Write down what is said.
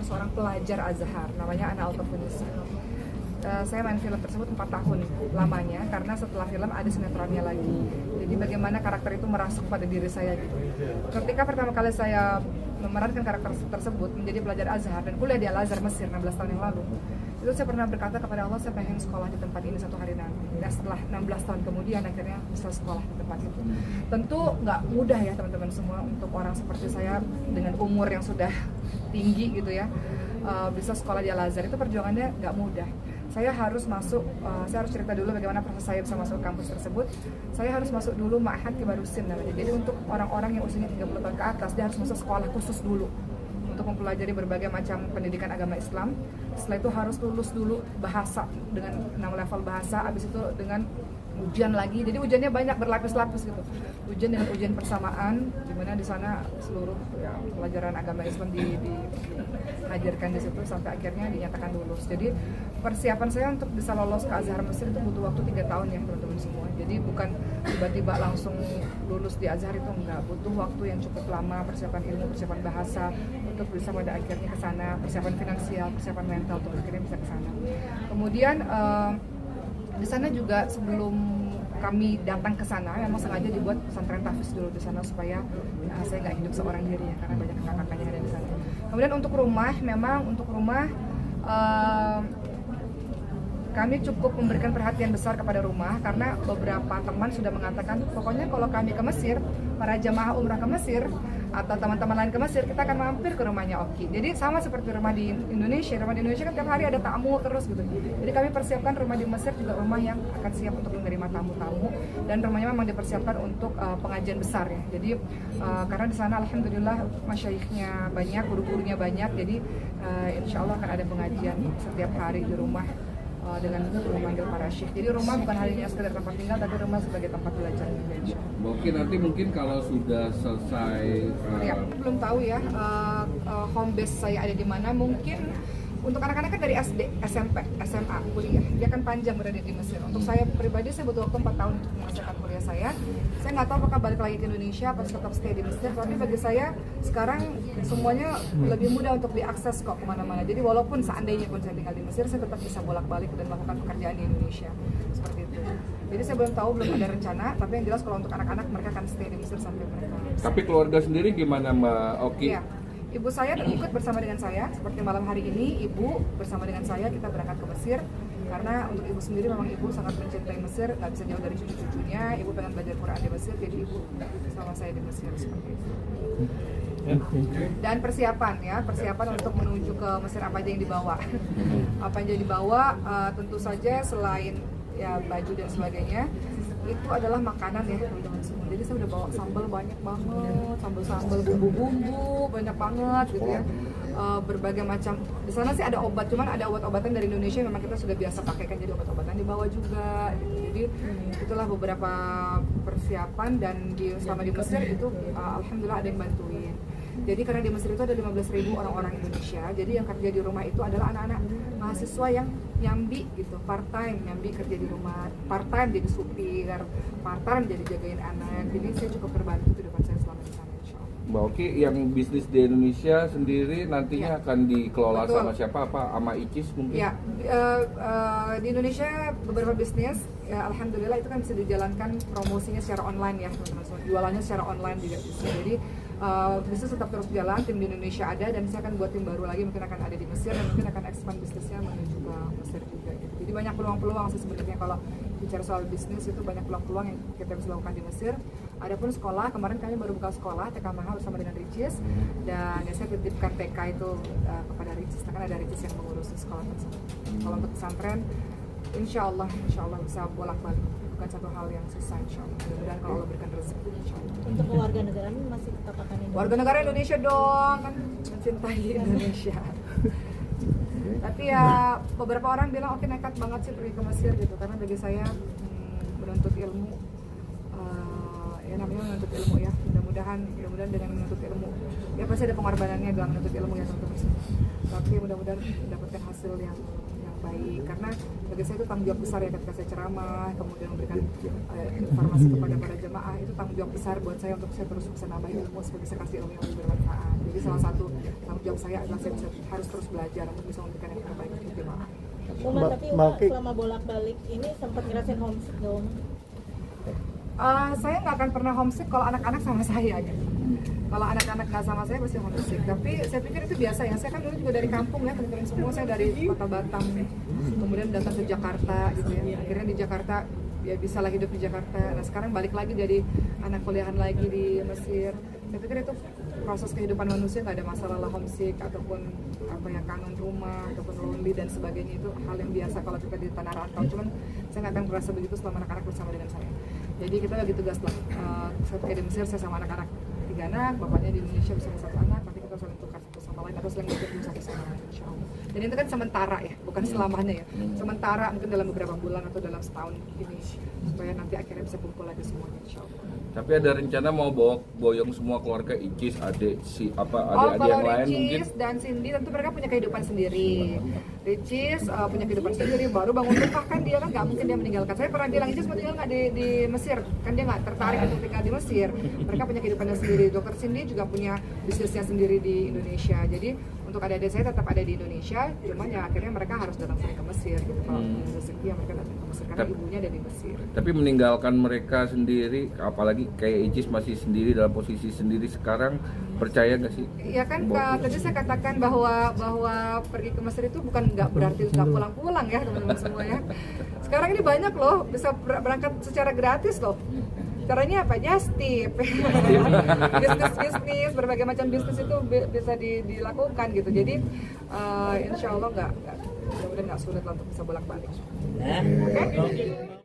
seorang pelajar Azhar, namanya Ana Altafunisi. Saya main film tersebut 4 tahun lamanya, karena setelah film ada sinetronnya lagi. Jadi bagaimana karakter itu merasuk pada diri saya gitu. Ketika pertama kali saya memerankan karakter tersebut menjadi pelajar Azhar dan kuliah di Al-Azhar Mesir 16 tahun yang lalu, itu saya pernah berkata kepada Allah, saya pengen sekolah di tempat ini satu hari nanti. Dan setelah 16 tahun kemudian akhirnya bisa sekolah di tempat itu. Tentu nggak mudah ya teman-teman semua, untuk orang seperti saya dengan umur yang sudah tinggi gitu ya, bisa sekolah di Al-Azhar, itu perjuangannya nggak mudah. Saya harus masuk, saya harus cerita dulu bagaimana proses saya bisa masuk kampus tersebut. Saya harus masuk dulu Ma'had Kibarusin namanya. Jadi untuk orang-orang yang usianya 30 tahun ke atas, dia harus masuk sekolah khusus dulu untuk mempelajari berbagai macam pendidikan agama Islam. Setelah itu harus lulus dulu bahasa dengan 6 level bahasa, habis itu dengan ujian lagi. Jadi ujiannya banyak, berlapis-lapis gitu. Ujian dengan ujian persamaan, di mana di sana seluruh ya, pelajaran agama Islam diajarkan di situ sampai akhirnya dinyatakan lulus. Jadi persiapan saya untuk bisa lolos ke Azhar Mesir itu butuh waktu 3 tahun ya teman-teman semua. Jadi bukan tiba-tiba langsung lulus di Azhar, itu enggak, butuh waktu yang cukup lama, persiapan ilmu, persiapan bahasa untuk bisa pada akhirnya ke sana, persiapan finansial, persiapan mental untuk akhirnya bisa ke sana. Kemudian di sana juga sebelum kami datang ke sana, memang sengaja dibuat pesantren tahfiz dulu di sana supaya saya nggak hidup seorang diri ya, karena banyak kakak-kakaknya yang ada di sana. Kemudian untuk rumah, memang untuk rumah kami cukup memberikan perhatian besar kepada rumah, karena beberapa teman sudah mengatakan pokoknya kalau kami ke Mesir, para jamaah umrah ke Mesir atau teman-teman lain ke Mesir, kita akan mampir ke rumahnya Oki. Jadi sama seperti rumah di Indonesia kan tiap hari ada tamu terus gitu. Jadi kami persiapkan rumah di Mesir juga rumah yang akan siap untuk menerima tamu-tamu, dan rumahnya memang dipersiapkan untuk pengajian besar ya. Jadi karena di sana alhamdulillah masyaikhnya banyak, guru-gurunya banyak, jadi insya Allah akan ada pengajian setiap hari di rumah dengan memanggil para syekh. Jadi rumah bukan hanya sekedar tempat tinggal, tapi rumah sebagai tempat belajar juga insya Allah. Oke, nanti mungkin kalau sudah selesai Ya, belum tahu ya home base saya ada di mana. Mungkin untuk anak-anak kan dari SD, SMP, SMA, kuliah, dia kan panjang berada di Mesir. Untuk saya pribadi, saya butuh waktu 4 tahun untuk menyelesaikan kuliah saya. Saya nggak tahu apakah balik lagi ke Indonesia atau tetap stay di Mesir, tapi bagi saya sekarang semuanya lebih mudah untuk diakses kok kemana-mana. Jadi walaupun seandainya pun saya tinggal di Mesir, saya tetap bisa bolak-balik dan melakukan pekerjaan di Indonesia, seperti itu. Jadi saya belum tahu, belum ada rencana, tapi yang jelas kalau untuk anak-anak mereka akan stay di Mesir sampai mereka. Tapi keluarga sendiri gimana Mbak Oki? Iya. Ibu saya ikut bersama dengan saya, seperti malam hari ini ibu bersama dengan saya kita berangkat ke Mesir, karena untuk ibu sendiri memang ibu sangat mencintai Mesir, nggak bisa jauh dari cucu-cucunya. Ibu pengen belajar Quran di Mesir, jadi ibu sama saya di Mesir seperti itu. Dan persiapan untuk menuju ke Mesir, apa aja yang dibawa. Apa yang dibawa tentu saja selain ya baju dan sebagainya, itu adalah makanan ya teman-teman semua. Jadi saya udah bawa sambal banyak banget, sambal bumbu-bumbu banyak banget gitu ya. Berbagai macam. Di sana sih ada obat, cuman ada obat-obatan dari Indonesia yang memang kita sudah biasa pakai kan, jadi obat-obatan dibawa juga gitu. Jadi itulah beberapa persiapan, dan selama di Mesir itu alhamdulillah ada yang bantuin. Jadi karena di Mesir itu ada 15.000 orang-orang Indonesia, jadi yang kerja di rumah itu adalah anak-anak mahasiswa yang nyambi gitu, part time nyambi kerja di rumah, part time jadi supir, part time jadi jagain anak. Jadi saya cukup terbantu kehidupan saya selama di sana insya Allah. Mbak Oki, yang bisnis di Indonesia sendiri nantinya akan dikelola sama siapa? Apa sama Icis mungkin? Ya, di Indonesia beberapa bisnis, ya, alhamdulillah itu kan bisa dijalankan promosinya secara online ya teman-teman. Jualannya secara online juga bisa. Jadi bisnis tetap terus jalan, tim di Indonesia ada, dan saya akan buat tim baru lagi, mungkin akan ada di Mesir, dan mungkin akan expand bisnisnya menuju ke Mesir juga gitu. Jadi banyak peluang-peluang sih sebenarnya kalau bicara soal bisnis, itu banyak peluang-peluang yang kita bisa lakukan di Mesir. Adapun sekolah, kemarin kami baru buka sekolah TK Mahal bersama dengan Ricis, dan ya saya titipkan TK itu kepada Ricis, karena ada Ricis yang mengurus sekolah tersebut. Kalau untuk pesantren, insya Allah bisa bolak-balik, bukan satu hal yang susah insya Allah. Mudah-mudahan kalau Allah berikan rezeki insya Allah. Untuk keluarga negara masih tetap akan Indonesia? Warga negara Indonesia dong, kan mencintai Indonesia. Tapi ya beberapa orang bilang oke nekat banget sih pergi ke Mesir gitu, karena bagi saya menuntut ilmu, ya namanya menuntut ilmu ya, mudah-mudahan dengan menuntut ilmu ya pasti ada pengorbanannya dalam menuntut ilmu ya teman-teman. Tapi mudah-mudahan mendapatkan hasil yang baik, karena bagi saya itu tanggung jawab besar ya ketika saya ceramah, kemudian memberikan informasi kepada para jemaah, itu tanggung jawab besar buat saya untuk saya terus bisa nambah ilmu, supaya bisa kasih ilmu yang lebih bermanfaat. Jadi salah satu tanggung jawab saya adalah saya harus terus belajar untuk bisa memberikan yang terbaik untuk jemaah. Tapi selama bolak-balik ini sempat ngerasain homesick dong? Saya nggak akan pernah homesick kalau anak-anak sama saya gitu. Kalau anak-anak nggak sama saya pasti homesick. Tapi saya pikir itu biasa ya. Saya kan dulu juga dari kampung ya, teman-teman semua saya dari kota Batam, kemudian datang ke Jakarta gitu ya. Akhirnya di Jakarta ya bisa lah hidup di Jakarta. Nah sekarang balik lagi jadi anak kuliahan lagi di Mesir. Saya pikir itu proses kehidupan manusia, nggak ada masalah lah homesick ataupun apa ya, kangen rumah ataupun lonely dan sebagainya, itu hal yang biasa kalau kita di tanah rantau. Cuman saya nggak akan merasa begitu selama anak-anak bersama dengan saya. Jadi kita bagi tugas lah. Saya di Mesir saya sama anak-anak 3 anak, bapaknya di Indonesia bersama 1 anak. Nanti kita saling tukar satu sama lain atau saling belajar satu sama lain, insya Allah. Dan itu kan sementara ya, bukan selamanya ya. Sementara mungkin dalam beberapa bulan atau dalam setahun ini, supaya nanti akhirnya bisa kumpul lagi semuanya, insya Allah. Tapi ada rencana mau bawa boyong semua keluarga, Icis, adik adik yang lain mungkin? Ricis dan Cindy tentu mereka punya kehidupan sendiri. Ricis punya kehidupan sendiri, baru bangun rumah kan dia kan nggak mungkin dia meninggalkan. Saya pernah bilang, Ricis mau tinggal nggak di Mesir? Kan dia nggak tertarik untuk tinggal di Mesir. Mereka punya kehidupannya sendiri. Dokter Cindy juga punya bisnisnya sendiri di Indonesia. Jadi untuk adik-adik saya tetap ada di Indonesia, cuman ya akhirnya mereka harus datang sering ke Mesir gitu. Kalau rezeki ya mereka datang ke Mesir karena ibunya ada di Mesir. Tapi meninggalkan mereka sendiri, apalagi kayak Icis masih sendiri dalam posisi sendiri sekarang, percaya nggak sih? Ya kan tadi saya katakan bahwa pergi ke Mesir itu bukan nggak berarti nggak pulang-pulang ya teman-teman semua ya. Sekarang ini banyak loh bisa berangkat secara gratis loh. Caranya apa? Just tip. bisnis, berbagai macam bisnis itu bisa dilakukan gitu. Jadi insya Allah mudah-mudahan nggak sulit lah untuk bisa bolak-balik. Oke?